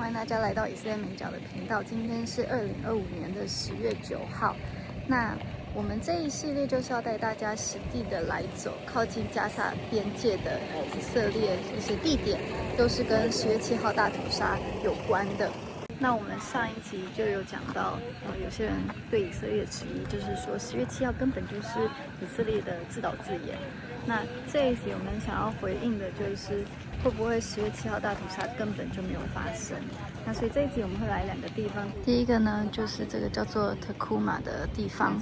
欢迎大家来到以色列美角的频道。今天是2025年的10月9号。那我们这一系列就是要带大家实地的来走靠近加萨边界的以色列一些地点，都是跟10月7号大屠杀有关的。那我们上一集就有讲到，有些人对以色列质疑，就是说10月7号根本就是以色列的自导自演。那这一集我们想要回应的就是，会不会10月7号大屠杀根本就没有发生？那所以这一集我们会来2个地方。第一个呢，就是这个叫做特库马的地方，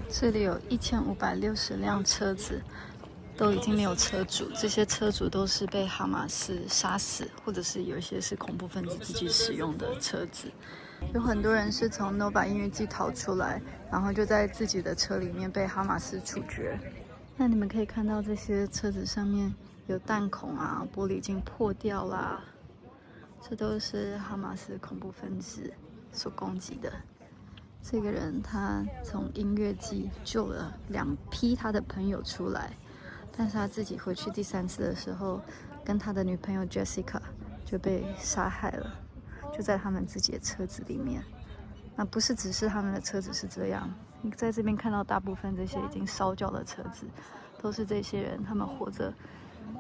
这里有1560辆车子。都已经没有车主，这些车主都是被哈马斯杀死，或者是有一些是恐怖分子自己使用的车子。有很多人是从 Nova 音乐季逃出来，然后就在自己的车里面被哈马斯处决。那你们可以看到这些车子上面有弹孔啊，玻璃已经破掉啦，这都是哈马斯恐怖分子所攻击的。这个人他从音乐季救了2批他的朋友出来。但是他自己回去第3次的时候，跟他的女朋友 Jessica 就被杀害了，就在他们自己的车子里面。那不是只是他们的车子是这样，你在这边看到大部分这些已经烧焦的车子，都是这些人他们活着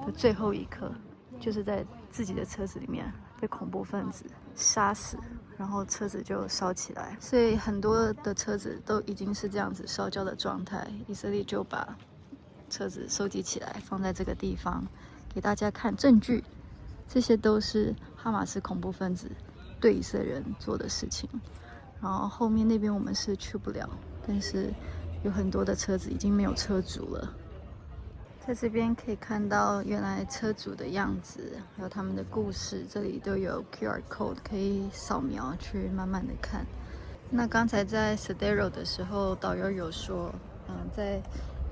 的最后一刻，就是在自己的车子里面被恐怖分子杀死，然后车子就烧起来。所以很多的车子都已经是这样子烧焦的状态，以色列就把车子收集起来，放在这个地方给大家看证据。这些都是哈马斯恐怖分子对以色列人做的事情。然后后面那边我们是去不了，但是有很多的车子已经没有车主了。在这边可以看到原来车主的样子，还有他们的故事，这里都有 QR code 可以扫描去慢慢的看。那刚才在 Sderot 的时候，导游有说，在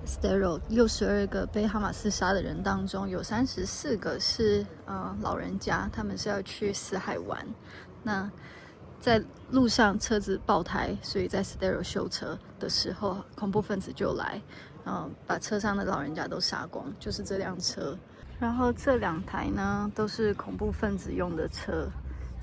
Sderot 62个被哈马斯杀的人当中，有34个是老人家，他们是要去死海玩。那在路上车子爆胎，所以在 Sderot 修车的时候，恐怖分子就来，把车上的老人家都杀光，就是这辆车。然后这2台呢都是恐怖分子用的车，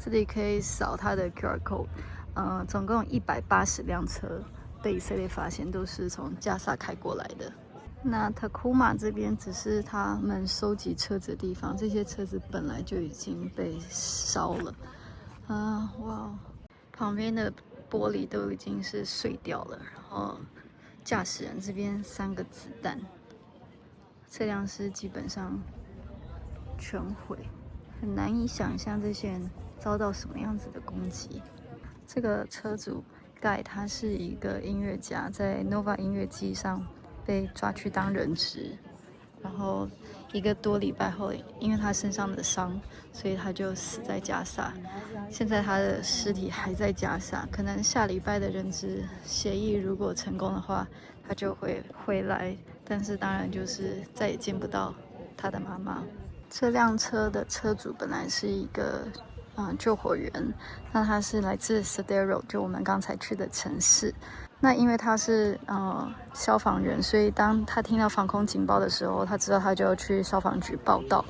这里可以扫它的 QR code，总共180辆车。被以色列发现都是从加萨开过来的。那特库马这边只是他们收集车子的地方，这些车子本来就已经被烧了。哇，旁边的玻璃都已经是碎掉了，然后驾驶人这边3个子弹，这辆是基本上全毁，很难以想象这些人遭到什么样子的攻击。这个车主盖他是一个音乐家，在 Nova 音乐季上被抓去当人质，然后1个多礼拜后，因为他身上的伤，所以他就死在加萨。现在他的尸体还在加萨，可能下礼拜的人质协议如果成功的话，他就会回来，但是当然就是再也见不到他的妈妈。这辆车的车主本来是一个救火员，那他是来自 Sderot， 就我们刚才去的城市。那因为他是消防员，所以当他听到防空警报的时候，他知道他就要去消防局报到。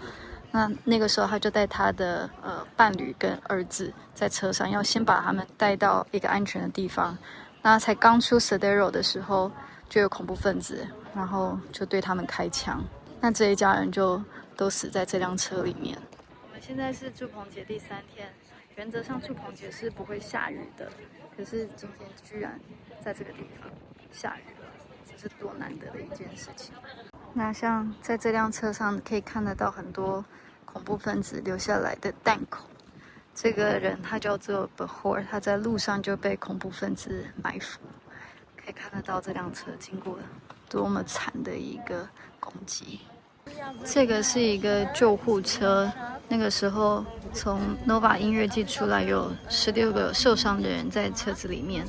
那个时候他就带他的伴侣跟儿子在车上，要先把他们带到一个安全的地方。那才刚出 Sderot 的时候，就有恐怖分子，然后就对他们开枪。那这一家人就都死在这辆车里面。现在是住棚节第3天，原则上住棚节是不会下雨的，可是今天居然在这个地方下雨了，这是多难得的一件事情。那像在这辆车上可以看得到很多恐怖分子留下来的弹孔。这个人他叫做 Behor， 他在路上就被恐怖分子埋伏，可以看得到这辆车经过多么惨的一个攻击。这个是一个救护车，那个时候从 Nova 音乐季出来，有16个受伤的人在车子里面。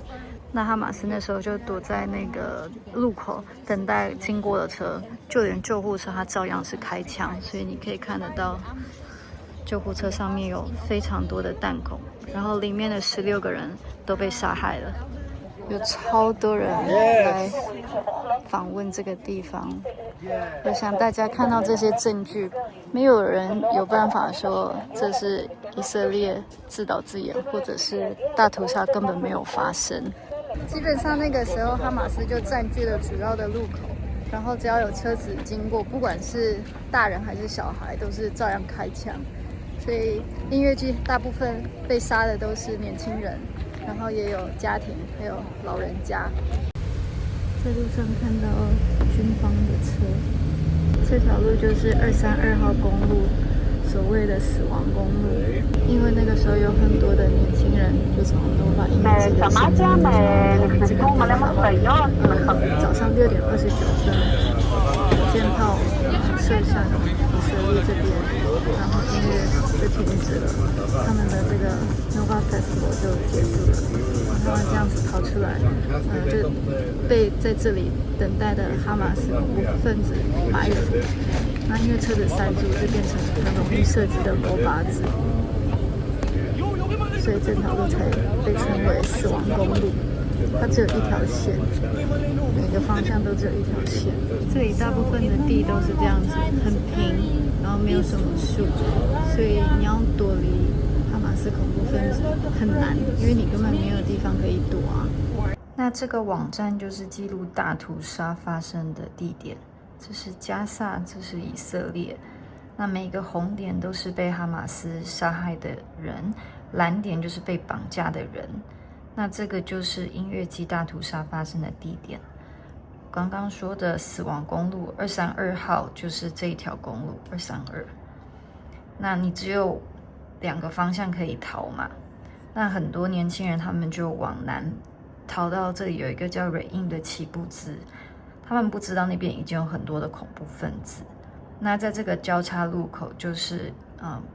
那哈马斯那时候就躲在那个路口等待经过的车，就连救护车他照样是开枪，所以你可以看得到救护车上面有非常多的弹孔，然后里面的16个人都被杀害了。有超多人来访问这个地方，我想大家看到这些证据，没有人有办法说这是以色列自导自演，或者是大屠杀根本没有发生。基本上那个时候，哈马斯就占据了主要的路口，然后只要有车子经过，不管是大人还是小孩，都是照样开枪。所以音乐季大部分被杀的都是年轻人，然后也有家庭，还有老人家。在路上看到军方的车，这条路就是232号公路，所谓的死亡公路。因为那个时候有很多的年轻人就从东把音乐季的现场到这个地方。早上6点29分，火箭炮射向以色列这边，然后音乐就停止了，他们的这个 Nova Festival 就结束了。他们这样子逃出来，就被在这里等待的哈马斯恐怖分子埋伏。那因为车子塞住，就变成很容易射击的罗靶子，所以这条路才被称为死亡公路。它只有一条线，每个方向都只有一条线。这里大部分的地都是这样子，很平，然后没有什么树，所以你要躲离哈马斯恐怖分子很难，因为你根本没有地方可以躲啊。那这个网站就是记录大屠杀发生的地点，这是加萨，这是以色列。那每个红点都是被哈马斯杀害的人，蓝点就是被绑架的人。那这个就是音乐季大屠杀发生的地点。刚刚说的死亡公路232号就是这一条公路232。那你只有2个方向可以逃嘛？那很多年轻人他们就往南逃到这里有一个叫瑞因的奇布兹，他们不知道那边已经有很多的恐怖分子。那在这个交叉路口就是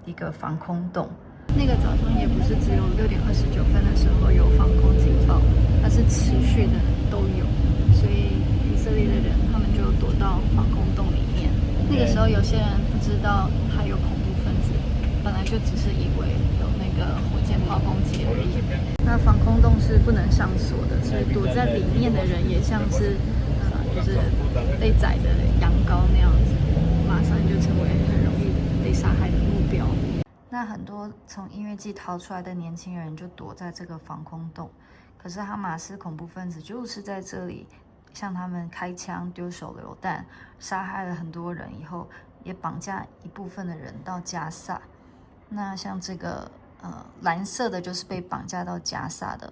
一个防空洞。那个早上也不是只有6点29分的时候有防空警报，它是持续的都有，所以以色列的人他们就躲到防空洞里面。那个时候有些人不知道还有恐怖分子，本来就只是以为有那个火箭炮攻击而已。那防空洞是不能上锁的，所以躲在里面的人也像是就是被宰的羊羔那样子，马上就成为很容易被杀害的目标。那很多从音乐季逃出来的年轻人就躲在这个防空洞，可是哈马斯恐怖分子就是在这里向他们开枪、丢手榴弹，杀害了很多人以后，也绑架一部分的人到加萨。那像这个蓝色的就是被绑架到加萨的，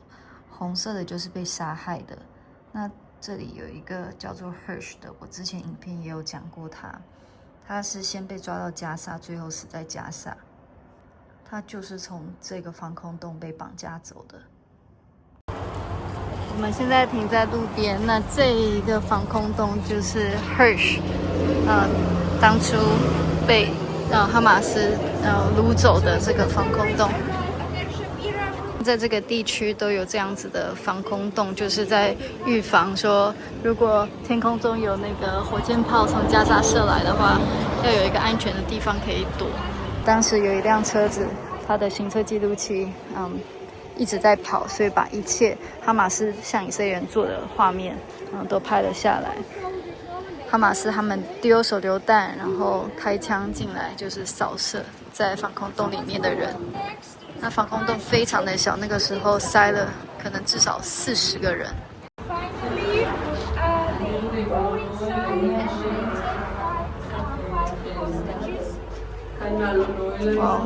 红色的就是被杀害的。那这里有一个叫做 Hirsch 的，我之前影片也有讲过他是先被抓到加萨，最后死在加萨。他就是从这个防空洞被绑架走的。我们现在停在路边，那这一个防空洞就是 Hirsch， 当初被哈马斯掳走的这个防空洞。在这个地区都有这样子的防空洞，就是在预防说，如果天空中有那个火箭炮从加沙射来的话，要有一个安全的地方可以躲。当时有一辆车子，它的行车记录器一直在跑，所以把一切哈马斯向以色列人做的画面都拍了下来。哈马斯他们丢手榴弹，然后开枪进来，就是扫射在防空洞里面的人。那防空洞非常的小，那个时候塞了可能至少40个人。哇，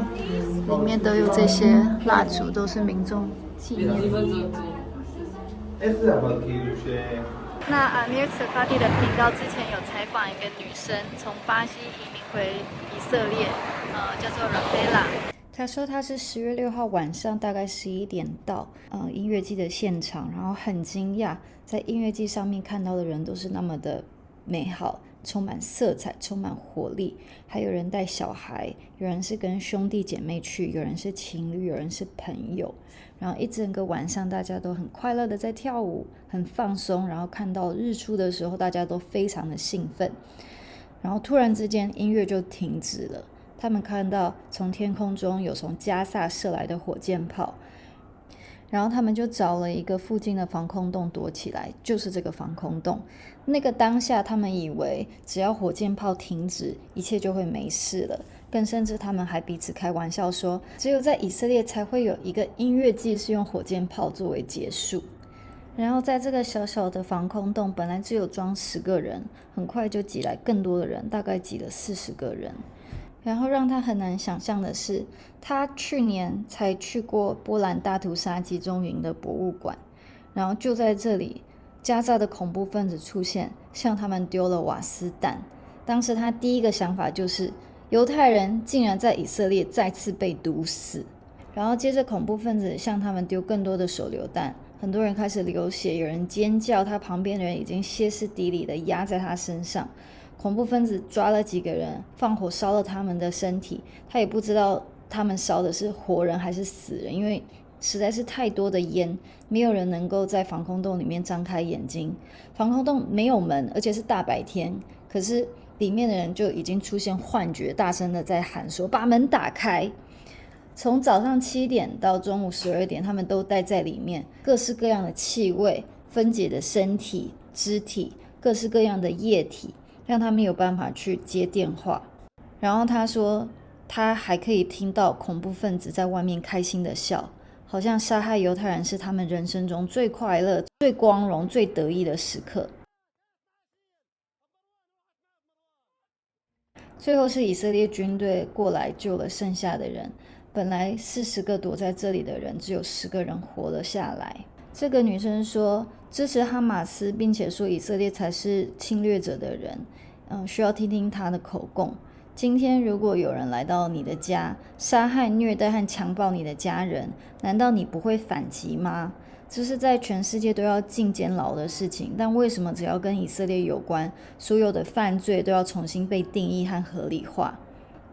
里面都有这些蜡烛，都是民众纪念。那阿米尔茨法蒂的频道之前有采访一个女生，从巴西移民回以色列，叫做 Rafaela。她说她是10月6号晚上大概11点到音乐季的现场，然后很惊讶，在音乐季上面看到的人都是那么的美好，充满色彩，充满活力，还有人带小孩，有人是跟兄弟姐妹去，有人是情侣，有人是朋友，然后一整个晚上大家都很快乐的在跳舞，很放松，然后看到日出的时候大家都非常的兴奋，然后突然之间音乐就停止了，他们看到从天空中有从加萨射来的火箭炮，然后他们就找了一个附近的防空洞躲起来，就是这个防空洞。那个当下，他们以为只要火箭炮停止，一切就会没事了。更甚至他们还彼此开玩笑说，只有在以色列才会有一个音乐季是用火箭炮作为结束。然后在这个小小的防空洞，本来只有装10个人，很快就挤来更多的人，大概挤了40个人。然后让他很难想象的是，他去年才去过波兰大屠杀集中营的博物馆，然后就在这里，加沙的恐怖分子出现，向他们丢了瓦斯弹。当时他第一个想法就是，犹太人竟然在以色列再次被毒死。然后接着恐怖分子向他们丢更多的手榴弹，很多人开始流血，有人尖叫，他旁边的人已经歇斯底里的压在他身上。恐怖分子抓了几个人，放火烧了他们的身体，他也不知道他们烧的是活人还是死人，因为实在是太多的烟，没有人能够在防空洞里面张开眼睛。防空洞没有门，而且是大白天，可是里面的人就已经出现幻觉，大声的在喊说把门打开。从早上7点到中午12点，他们都待在里面，各式各样的气味，分解的身体、肢体，各式各样的液体，让他没有办法去接电话。然后他说，他还可以听到恐怖分子在外面开心的笑，好像杀害犹太人是他们人生中最快乐、最光荣、最得意的时刻。最后是以色列军队过来救了剩下的人，本来40个躲在这里的人，只有10个人活了下来。这个女生说，支持哈马斯并且说以色列才是侵略者的人，需要听听她的口供。今天如果有人来到你的家，杀害、虐待和强暴你的家人，难道你不会反击吗？这是在全世界都要进监牢的事情，但为什么只要跟以色列有关，所有的犯罪都要重新被定义和合理化？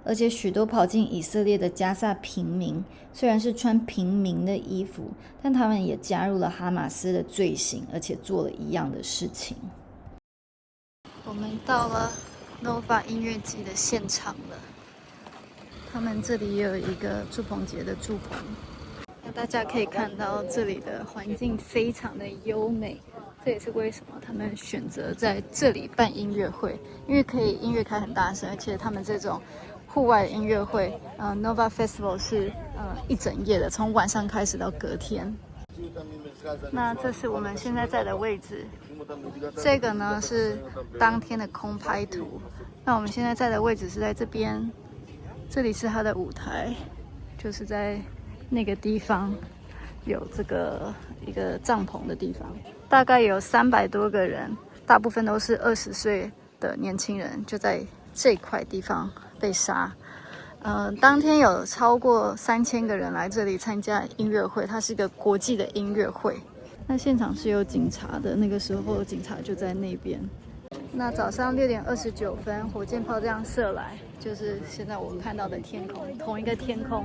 而且许多跑进以色列的加萨平民，虽然是穿平民的衣服，但他们也加入了哈马斯的罪行，而且做了一样的事情。我们到了 Nova 音乐季的现场了，他们这里也有一个祝棚节的祝棚。那大家可以看到这里的环境非常的优美，这也是为什么他们选择在这里办音乐会，因为可以音乐开很大声，而且他们这种户外的音乐会，Nova Festival 是一整夜的，从晚上开始到隔天。那这是我们现在在的位置，这个呢是当天的空拍图。那我们现在在的位置是在这边，这里是它的舞台，就是在那个地方有这个一个帐篷的地方，大概有300多个人，大部分都是20岁的年轻人，就在这块地方被杀。当天有超过3000个人来这里参加音乐会，它是一个国际的音乐会。那现场是有警察的，那个时候警察就在那边。那早上6点29分，火箭炮这样射来，就是现在我看到的天空，同一个天空。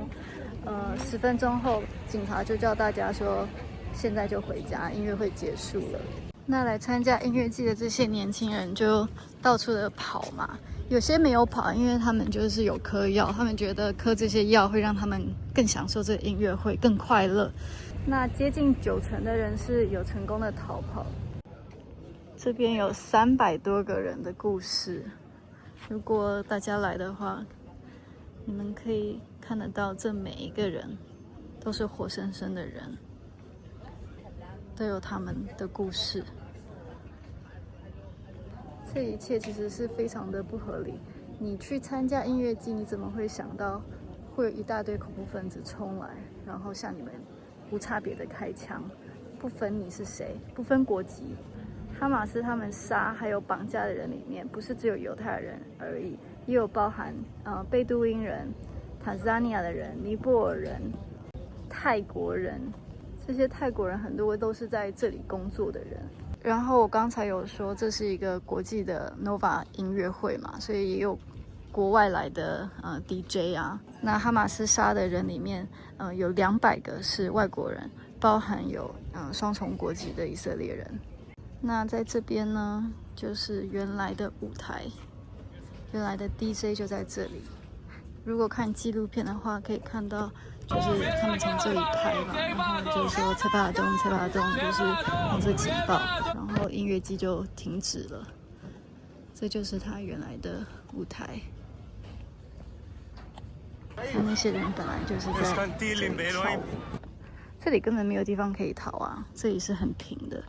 10分钟后，警察就叫大家说，现在就回家，音乐会结束了。那来参加音乐季的这些年轻人就到处的跑嘛，有些没有跑，因为他们就是有嗑药，他们觉得嗑这些药会让他们更享受这个音乐会，更快乐。那接近90%的人是有成功的逃跑。这边有300多个人的故事，如果大家来的话，你们可以看得到，这每一个人都是活生生的人，都有他们的故事。这一切其实是非常的不合理。你去参加音乐季，你怎么会想到会有一大堆恐怖分子冲来，然后向你们无差别的开枪，不分你是谁，不分国籍。哈马斯他们杀还有绑架的人里面，不是只有犹太人而已，也有包含贝都因人、坦桑尼亚的人、尼泊尔人、泰国人。这些泰国人很多都是在这里工作的人。然后我刚才有说这是一个国际的 Nova 音乐会嘛，所以也有国外来的DJ 啊。那哈马斯杀的人里面，有200个是外国人，包含有双重国籍的以色列人。那在这边呢，就是原来的舞台，原来的 DJ 就在这里。如果看纪录片的话，可以看到就是他们从这里拍嘛，然后就是说切巴东就是红色警报，然后音乐季就停止了。这就是他原来的舞台。那些人本来就是在这里跳舞，这里根本没有地方可以逃啊，这里是很平的。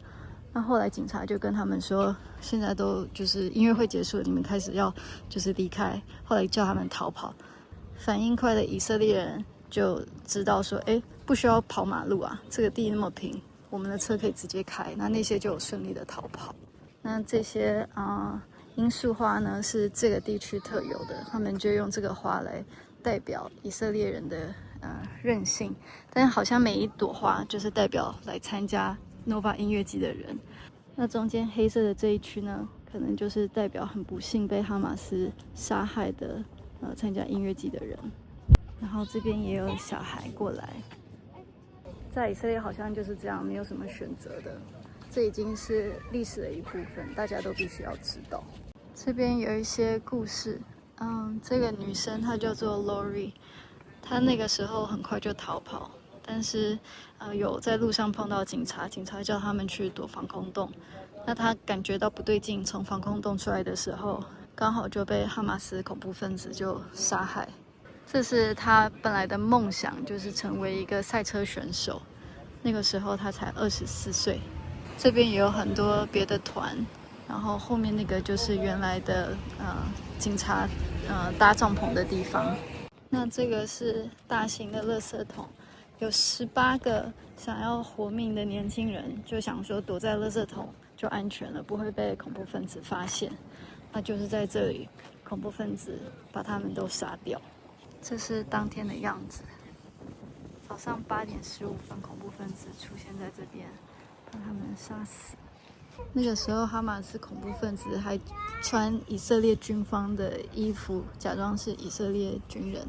那后来警察就跟他们说，现在都就是音乐会结束了，你们开始要就是离开。后来叫他们逃跑。反应快的以色列人就知道说，哎，不需要跑马路啊，这个地那么平，我们的车可以直接开。那些就有顺利的逃跑。那这些罂粟花呢是这个地区特有的，他们就用这个花来代表以色列人的韧性。但好像每一朵花就是代表来参加 Nova 音乐季的人。那中间黑色的这一区呢，可能就是代表很不幸被哈马斯杀害的参加音乐季的人。然后这边也有小孩过来，在以色列好像就是这样，没有什么选择的。这已经是历史的一部分，大家都必须要知道。这边有一些故事，这个女生她叫做 Lori， 她那个时候很快就逃跑，但是有在路上碰到警察，警察叫他们去躲防空洞。那她感觉到不对劲，从防空洞出来的时候，刚好就被哈马斯恐怖分子就杀害。这是她本来的梦想，就是成为一个赛车选手。那个时候她才24岁。这边也有很多别的团，然后后面那个就是原来的警察搭帐篷的地方。那这个是大型的垃圾桶，有18个想要活命的年轻人，就想说躲在垃圾桶就安全了，不会被恐怖分子发现。那就是在这里，恐怖分子把他们都杀掉。这是当天的样子，早上8点15分，恐怖分子出现在这边，把他们杀死。那个时候，哈马斯恐怖分子还穿以色列军方的衣服，假装是以色列军人。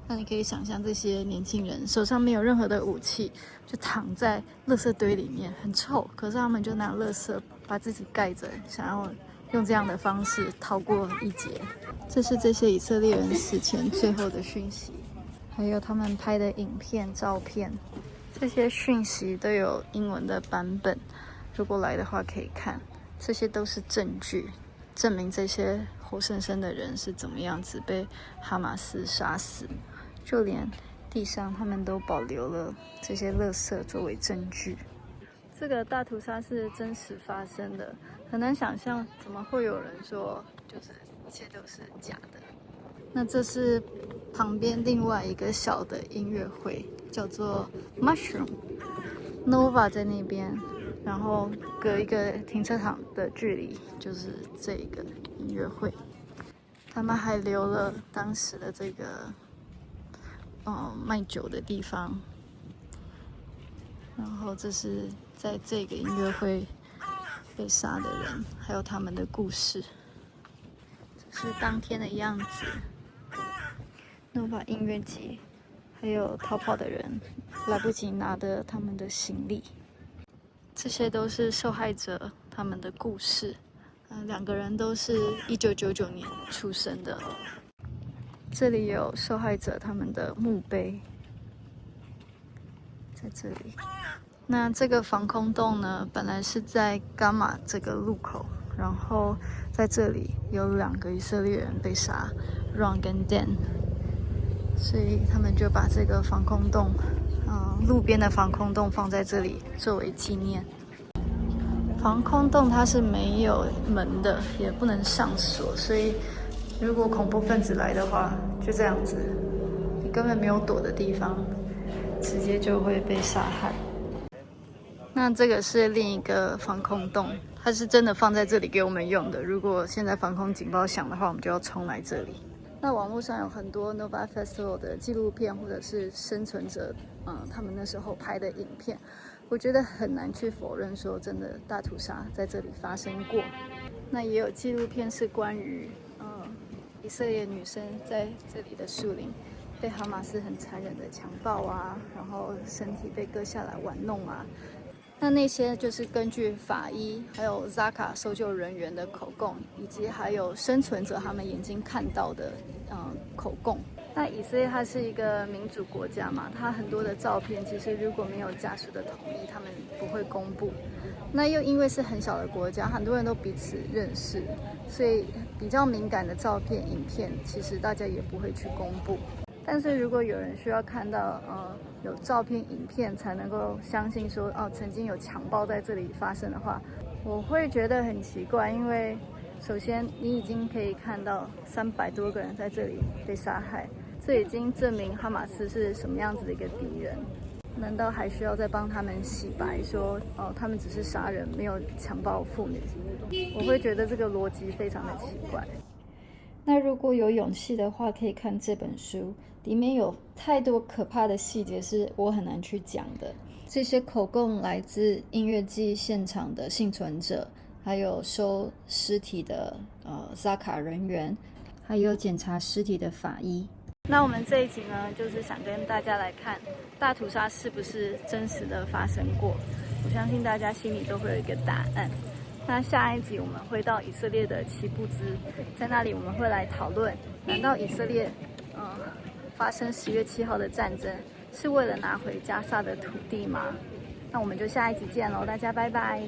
那你可以想象，这些年轻人手上没有任何的武器，就躺在垃圾堆里面，很臭。可是他们就拿垃圾把自己盖着，想要用这样的方式逃过一劫。这是这些以色列人死前最后的讯息，还有他们拍的影片、照片。这些讯息都有英文的版本。如果来的话可以看，这些都是证据，证明这些活生生的人是怎么样子被哈马斯杀死。就连地上他们都保留了这些垃圾作为证据。这个大屠杀是真实发生的，很难想象怎么会有人说就是一切都是假的。那这是旁边另外一个小的音乐会，叫做 Mushroom。Nova 在那边，然后隔一个停车场的距离就是这个音乐会。他们还留了当时的这个卖酒的地方。然后这是在这个音乐会被杀的人，还有他们的故事。这是当天的样子。Nova 音乐季，还有逃跑的人来不及拿的他们的行李。这些都是受害者他们的故事。2个人都是1999年出生的。这里有受害者他们的墓碑，在这里。那这个防空洞呢，本来是在伽马这个路口，然后在这里有2个以色列人被杀 ，Ron 跟 Dan， 所以他们就把这个防空洞，路边的防空洞放在这里作为纪念。防空洞它是没有门的，也不能上锁，所以如果恐怖分子来的话，就这样子，你根本没有躲的地方，直接就会被杀害。那这个是另一个防空洞，它是真的放在这里给我们用的。如果现在防空警报响的话，我们就要冲来这里。那网络上有很多 Nova Festival 的纪录片，或者是生存者，他们那时候拍的影片。我觉得很难去否认说真的大屠杀在这里发生过。那也有纪录片是关于以色列女生在这里的树林被哈马斯很残忍的强暴啊，然后身体被割下来玩弄啊。那些就是根据法医还有 Zaka 搜救人员的口供，以及还有生存者他们眼睛看到的口供。那以色列它是一个民主国家嘛，它很多的照片其实如果没有家属的同意，他们不会公布。那又因为是很小的国家，很多人都彼此认识，所以比较敏感的照片、影片，其实大家也不会去公布。但是如果有人需要看到有照片、影片才能够相信说曾经有强暴在这里发生的话，我会觉得很奇怪，因为首先你已经可以看到300多个人在这里被杀害，这已经证明哈马斯是什么样子的一个敌人。难道还需要再帮他们洗白说他们只是杀人，没有强暴妇女？我会觉得这个逻辑非常的奇怪。那如果有勇气的话，可以看这本书，里面有太多可怕的细节是我很难去讲的。这些口供来自音乐季现场的幸存者，还有收尸体的扎卡人员，还有检查尸体的法医。那我们这一集呢，就是想跟大家来看大屠杀是不是真实的发生过。我相信大家心里都会有一个答案。那下一集我们会到以色列的奇布兹，在那里我们会来讨论，难道以色列发生10月7号的战争是为了拿回加萨的土地吗？那我们就下一集见喽，大家拜拜。